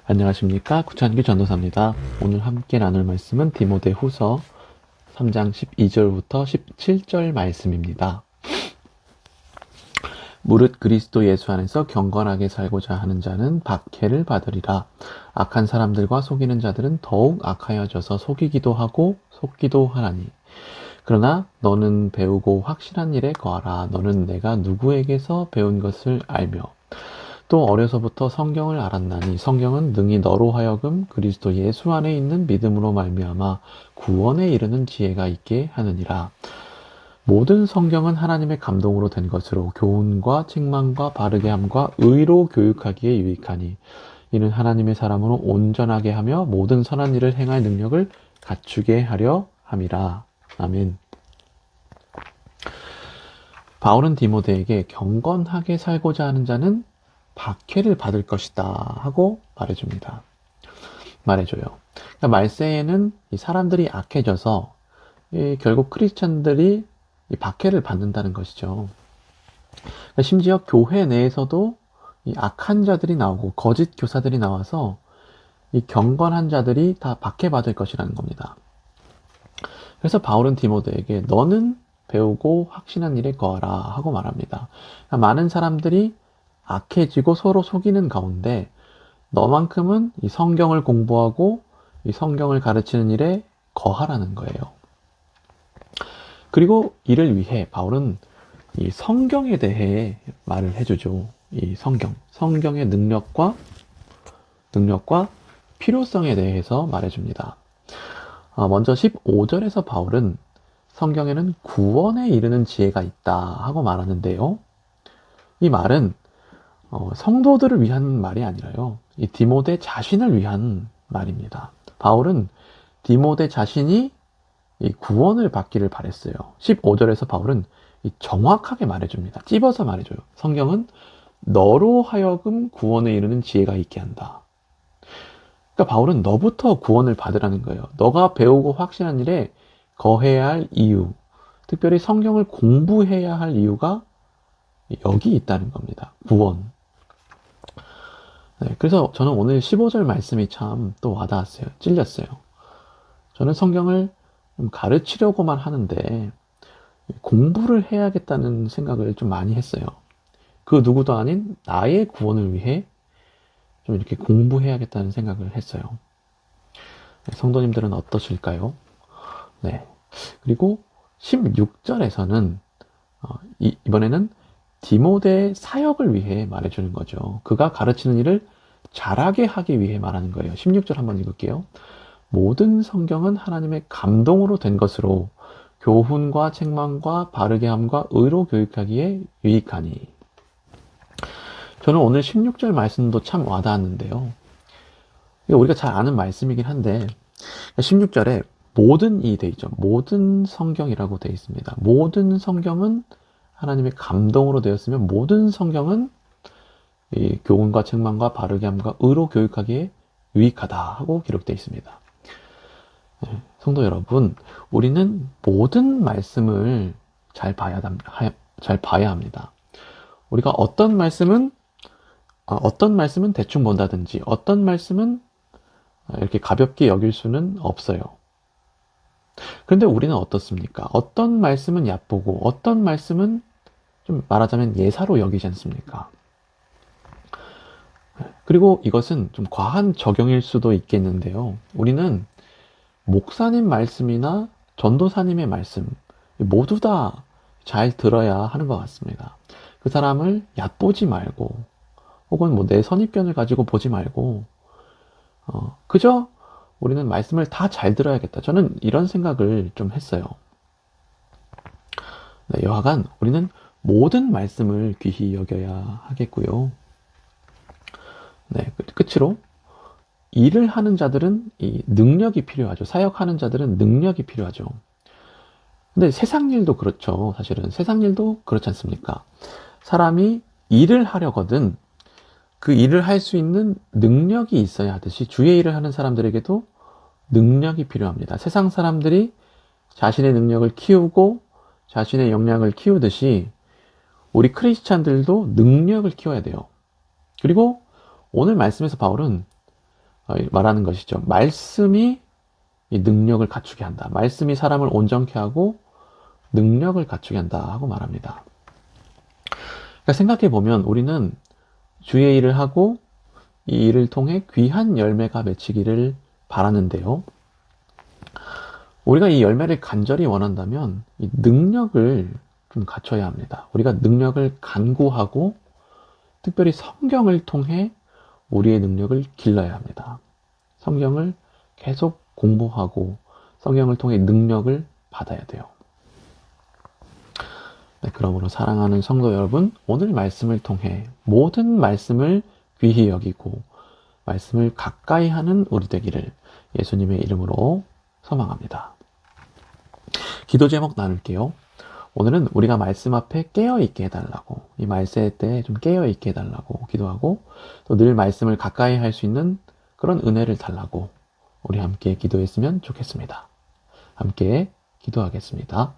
안녕하십니까. 구찬기 전도사입니다. 오늘 함께 나눌 말씀은 디모데후서 3장 12절부터 17절 말씀입니다. 무릇 그리스도 예수 안에서 경건하게 살고자 하는 자는 박해를 받으리라. 악한 사람들과 속이는 자들은 더욱 악하여져서 속이기도 하고 속기도 하나니. 그러나 너는 배우고 확실한 일에 거하라. 너는 내가 누구에게서 배운 것을 알며 또 어려서부터 성경을 알았나니 성경은 능히 너로 하여금 그리스도 예수 안에 있는 믿음으로 말미암아 구원에 이르는 지혜가 있게 하느니라. 모든 성경은 하나님의 감동으로 된 것으로 교훈과 책망과 바르게 함과 의로 교육하기에 유익하니 이는 하나님의 사람으로 온전하게 하며 모든 선한 일을 행할 능력을 갖추게 하려 함이라. 아멘. 바울은 디모데에게 경건하게 살고자 하는 자는 박해를 받을 것이다 하고 말해줘요. 그러니까 말세에는 이 사람들이 악해져서 결국 크리스찬들이 이 박해를 받는다는 것이죠. 그러니까 심지어 교회 내에서도 이 악한 자들이 나오고 거짓 교사들이 나와서 이 경건한 자들이 다 박해받을 것이라는 겁니다. 그래서 바울은 디모데에게 너는 배우고 확신한 일에 거하라 하고 말합니다. 그러니까 많은 사람들이 악해지고 서로 속이는 가운데 너만큼은 이 성경을 공부하고 이 성경을 가르치는 일에 거하라는 거예요. 그리고 이를 위해 바울은 이 성경에 대해 말을 해주죠. 이 성경의 능력과 필요성에 대해서 말해줍니다. 먼저 15절에서 바울은 성경에는 구원에 이르는 지혜가 있다 하고 말하는데요. 이 말은 성도들을 위한 말이 아니라요. 이 디모데 자신을 위한 말입니다. 바울은 디모데 자신이 이 구원을 받기를 바랬어요. 15절에서 바울은 정확하게 말해줍니다. 찝어서 말해줘요. 성경은 너로 하여금 구원에 이르는 지혜가 있게 한다. 그러니까 바울은 너부터 구원을 받으라는 거예요. 너가 배우고 확신한 일에 거해야 할 이유, 특별히 성경을 공부해야 할 이유가 여기 있다는 겁니다. 구원. 네, 그래서 저는 오늘 15절 말씀이 참 또 와닿았어요. 찔렸어요. 저는 성경을 가르치려고만 하는데 공부를 해야겠다는 생각을 좀 많이 했어요. 그 누구도 아닌 나의 구원을 위해 좀 이렇게 공부해야겠다는 생각을 했어요. 네, 성도님들은 어떠실까요? 네. 그리고 16절에서는 이번에는 디모데의 사역을 위해 말해주는 거죠. 그가 가르치는 일을 잘하게 하기 위해 말하는 거예요. 16절 한번 읽을게요. 모든 성경은 하나님의 감동으로 된 것으로 교훈과 책망과 바르게 함과 의로 교육하기에 유익하니. 저는 오늘 16절 말씀도 참 와닿았는데요. 우리가 잘 아는 말씀이긴 한데 16절에 모든이 돼 있죠. 모든 성경이라고 돼 있습니다. 모든 성경은 하나님의 감동으로 되었으면 모든 성경은 이 교훈과 책망과 바르게 함과 의로 교육하기에 유익하다 하고 기록되어 있습니다. 네, 성도 여러분, 우리는 모든 말씀을 잘 봐야 합니다. 우리가 어떤 말씀은 대충 본다든지 어떤 말씀은 이렇게 가볍게 여길 수는 없어요. 그런데 우리는 어떻습니까? 어떤 말씀은 얕보고 어떤 말씀은 좀 말하자면 예사로 여기지 않습니까? 그리고 이것은 좀 과한 적용일 수도 있겠는데요. 우리는 목사님 말씀이나 전도사님의 말씀 모두 다 잘 들어야 하는 것 같습니다. 그 사람을 얕보지 말고 혹은 내 선입견을 가지고 보지 말고 그저 우리는 말씀을 다 잘 들어야겠다. 저는 이런 생각을 좀 했어요. 네, 여하간 우리는 모든 말씀을 귀히 여겨야 하겠고요. 네, 끝으로 일을 하는 자들은 이 능력이 필요하죠. 사역하는 자들은 능력이 필요하죠. 근데 세상 일도 그렇죠. 사실은 세상 일도 그렇지 않습니까? 사람이 일을 하려거든 그 일을 할 수 있는 능력이 있어야 하듯이 주의 일을 하는 사람들에게도 능력이 필요합니다. 세상 사람들이 자신의 능력을 키우고 자신의 역량을 키우듯이 우리 크리스찬들도 능력을 키워야 돼요. 그리고 오늘 말씀에서 바울은 말하는 것이죠. 말씀이 이 능력을 갖추게 한다. 말씀이 사람을 온전케 하고 능력을 갖추게 한다 하고 말합니다. 그러니까 생각해 보면 우리는 주의 일을 하고 이 일을 통해 귀한 열매가 맺히기를 바라는데요. 우리가 이 열매를 간절히 원한다면 이 능력을 좀 갖춰야 합니다. 우리가 능력을 간구하고 특별히 성경을 통해 우리의 능력을 길러야 합니다. 성경을 계속 공부하고 성경을 통해 능력을 받아야 돼요. 네, 그러므로 사랑하는 성도 여러분, 오늘 말씀을 통해 모든 말씀을 귀히 여기고 말씀을 가까이 하는 우리 되기를 예수님의 이름으로 소망합니다. 기도 제목 나눌게요. 오늘은 우리가 말씀 앞에 깨어있게 해달라고, 이 말세 때 좀 깨어있게 해달라고 기도하고, 또 늘 말씀을 가까이 할 수 있는 그런 은혜를 달라고 우리 함께 기도했으면 좋겠습니다. 함께 기도하겠습니다.